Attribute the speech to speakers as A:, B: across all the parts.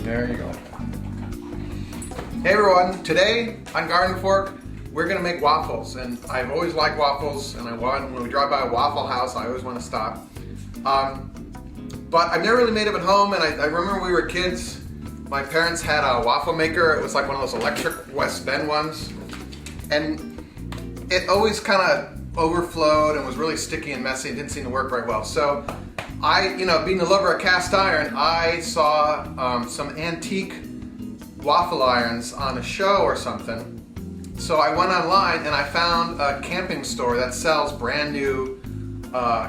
A: There you go. Hey everyone, today on GardenFork, we're gonna make waffles. And I've always liked waffles, and when we drive by a Waffle House, I always want to stop. But I've never really made them at home, and I remember when we were kids, my parents had a waffle maker. It was like one of those electric West Bend ones. And it always kind of overflowed and was really sticky and messy and didn't seem to work very well. So being a lover of cast iron, I saw some antique waffle irons on a show or something. So I went online and I found a camping store that sells brand new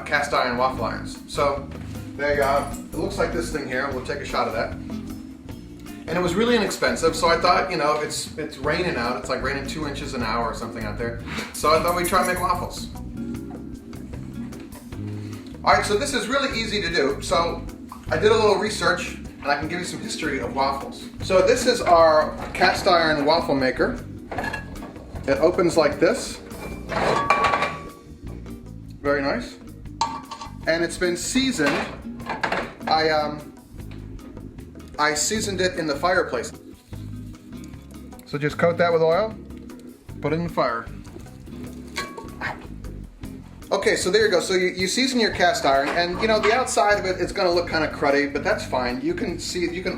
A: cast iron waffle irons. So there you go. It looks like this thing here. We'll take a shot of that. And it was really inexpensive, so I thought, it's raining out. It's like raining 2 inches an hour or something out there. So I thought we'd try and make waffles. All right, so this is really easy to do. So I did a little research, and I can give you some history of waffles. So this is our cast iron waffle maker. It opens like this. Very nice. And it's been seasoned. I seasoned it in the fireplace. So just coat that with oil, put it in the fire. Okay, so there you go. So you season your cast iron, and the outside of it is going to look kind of cruddy, but that's fine. You can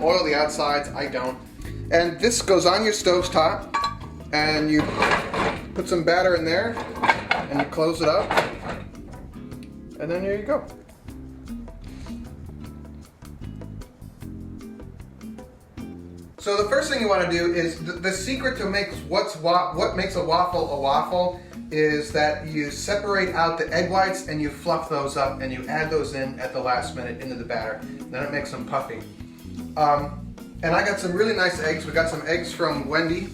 A: oil the outsides. I don't. And this goes on your stove's top, and you put some batter in there, and you close it up, and then there you go. So the first thing you want to do is the secret to make what makes a waffle is that you separate out the egg whites and you fluff those up and you add those in at the last minute into the batter. Then it makes them puffy. And I got some really nice eggs. We got some eggs from Wendy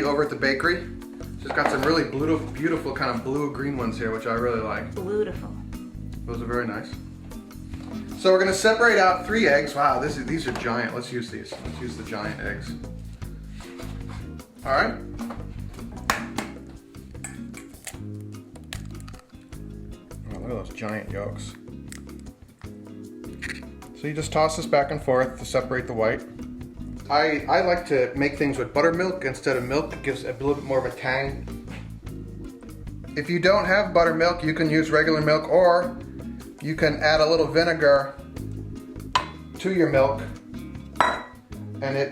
A: over at the bakery. She's got some really beautiful kind of blue-green ones here, which I really like.
B: Beautiful.
A: Those are very nice. So we're going to separate out 3 eggs. Wow, these are giant. Let's use these. Let's use the giant eggs. All right. Oh, look at those giant yolks. So you just toss this back and forth to separate the white. I like to make things with buttermilk instead of milk. It gives a little bit more of a tang. If you don't have buttermilk, you can use regular milk, or you can add a little vinegar to your milk, and I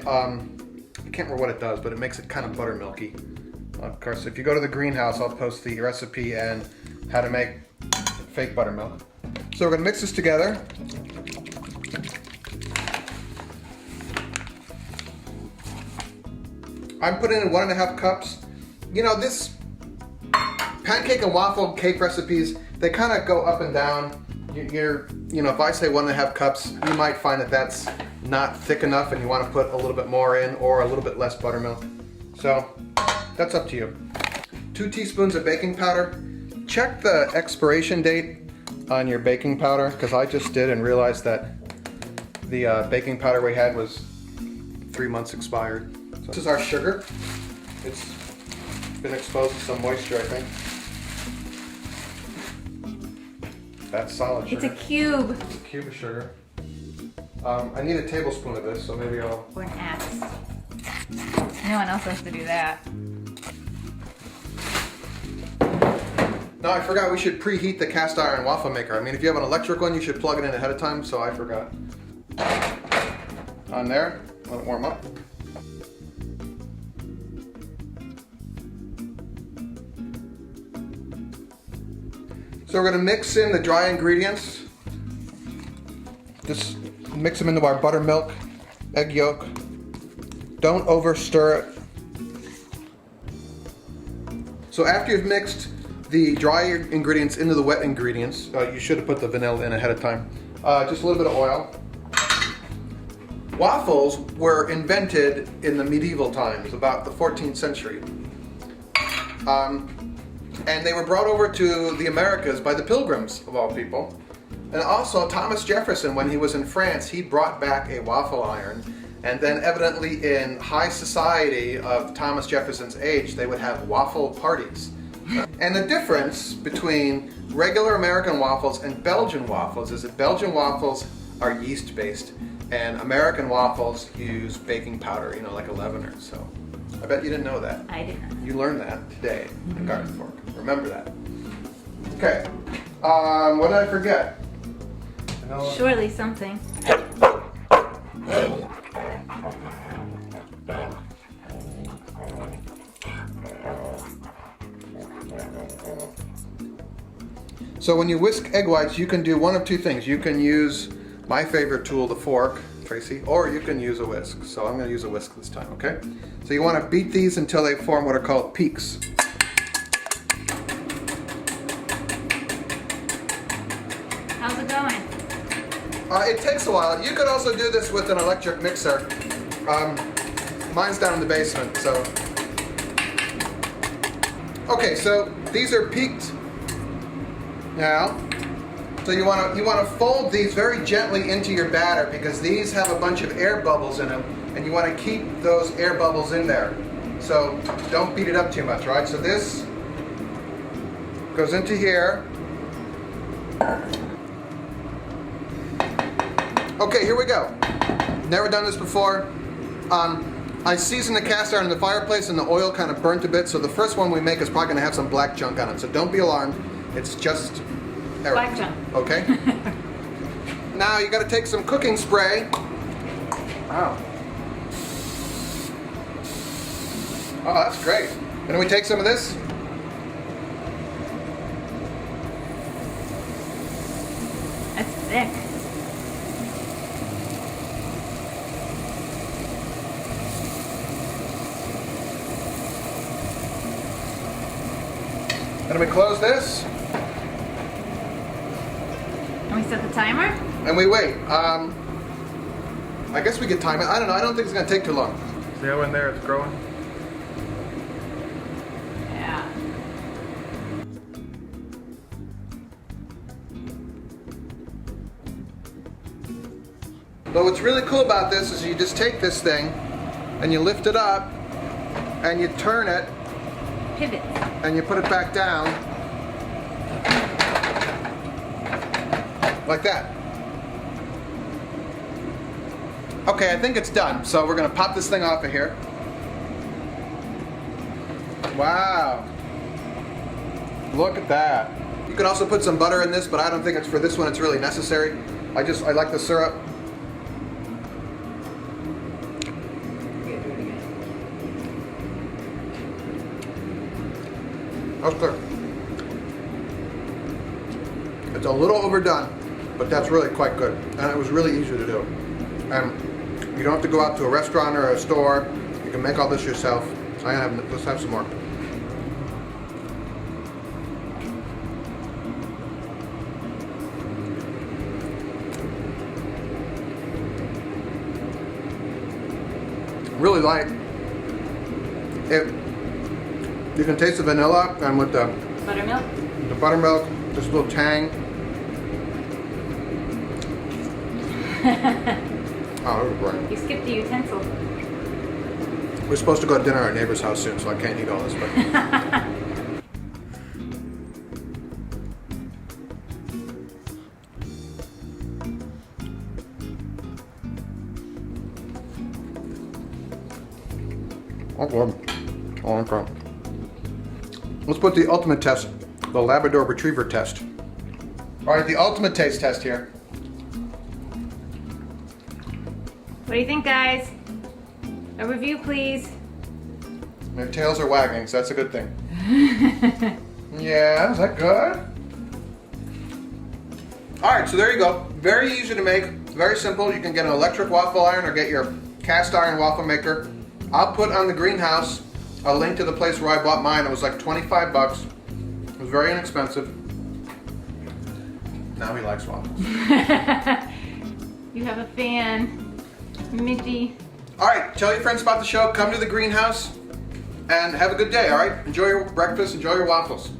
A: can't remember what it does, but it makes it kind of buttermilky. Of course, if you go to the greenhouse, I'll post the recipe and how to make fake buttermilk. So we're gonna mix this together. I'm putting in 1.5 cups. This pancake and waffle cake recipes, they kind of go up and down. If I say 1.5 cups, you might find that that's not thick enough and you want to put a little bit more in, or a little bit less buttermilk. So that's up to you. 2 teaspoons of baking powder. Check the expiration date on your baking powder, because I just did and realized that the baking powder we had was 3 months expired. So this is our sugar. It's been exposed to some moisture, I think. That's solid sugar.
B: It's a cube.
A: It's a cube of sugar. I need a tablespoon of this, so maybe I'll...
B: Or an axe. No one else has to do that.
A: No, I forgot we should preheat the cast iron waffle maker. I mean, if you have an electric one, you should plug it in ahead of time, so I forgot. On there, let it warm up. So we're going to mix in the dry ingredients. Just mix them into our buttermilk, egg yolk. Don't over stir it. So after you've mixed the dry ingredients into the wet ingredients, you should have put the vanilla in ahead of time. Just a little bit of oil. Waffles were invented in the medieval times, about the 14th century. And they were brought over to the Americas by the Pilgrims, of all people. And also Thomas Jefferson, when he was in France, he brought back a waffle iron. And then evidently in high society of Thomas Jefferson's age, they would have waffle parties. And the difference between regular American waffles and Belgian waffles is that Belgian waffles are yeast based, and American waffles use baking powder, you know, like a leavener. So I bet you didn't know that.
B: I didn't.
A: You learned that today in GardenFork. Remember that. Okay. What did I forget?
B: Surely something.
A: So when you whisk egg whites, you can do one of two things. You can use my favorite tool, the fork, Tracy, or you can use a whisk. So I'm going to use a whisk this time, okay? So you want to beat these until they form what are called peaks.
B: How's it going?
A: It takes a while. You could also do this with an electric mixer. Mine's down in the basement, so. Okay, so these are peaked now. So you want to fold these very gently into your batter because these have a bunch of air bubbles in them, and you want to keep those air bubbles in there. So don't beat it up too much, right? So this goes into here. Okay, here we go. Never done this before. I seasoned the cast iron in the fireplace and the oil kind of burnt a bit, so the first one we make is probably going to have some black junk on it. So don't be alarmed. It's just error.
B: Black junk.
A: Okay. Now you got to take some cooking spray. Wow. Oh, that's great. And then we take some of this.
B: That's thick.
A: And then we close this.
B: And we set the timer?
A: And we wait. I guess we could time it. I don't know. I don't think it's going to take too long. See how in there it's growing?
B: Yeah.
A: But what's really cool about this is you just take this thing and you lift it up and you turn it.
B: Pivot.
A: And you put it back down like that. Okay, I think it's done. So we're going to pop this thing off of here. Wow. Look at that. You can also put some butter in this, but I don't think it's for this one it's really necessary. I like the syrup. That's clear. It's a little overdone, but that's really quite good. And it was really easy to do. And you don't have to go out to a restaurant or a store. You can make all this yourself. Let's have some more. Really light. You can taste the vanilla and with the
B: Buttermilk?
A: buttermilk, just a little tang. Oh, it was great.
B: You skipped the utensil.
A: We're supposed to go to dinner at our neighbor's house soon, so I can't eat all this. But okay. Okay. Let's put the ultimate test, the Labrador Retriever test. All right, the ultimate taste test here.
B: What do you think, guys? A review, please.
A: Their tails are wagging, so that's a good thing. Yeah, is that good? All right, so there you go. Very easy to make, very simple. You can get an electric waffle iron or get your cast iron waffle maker. I'll put on the greenhouse a link to the place where I bought mine. It was like 25 bucks. It was very inexpensive. Now he likes waffles.
B: You have a fan. Mitty.
A: All right, tell your friends about the show. Come to the greenhouse and have a good day, all right? Enjoy your breakfast, enjoy your waffles.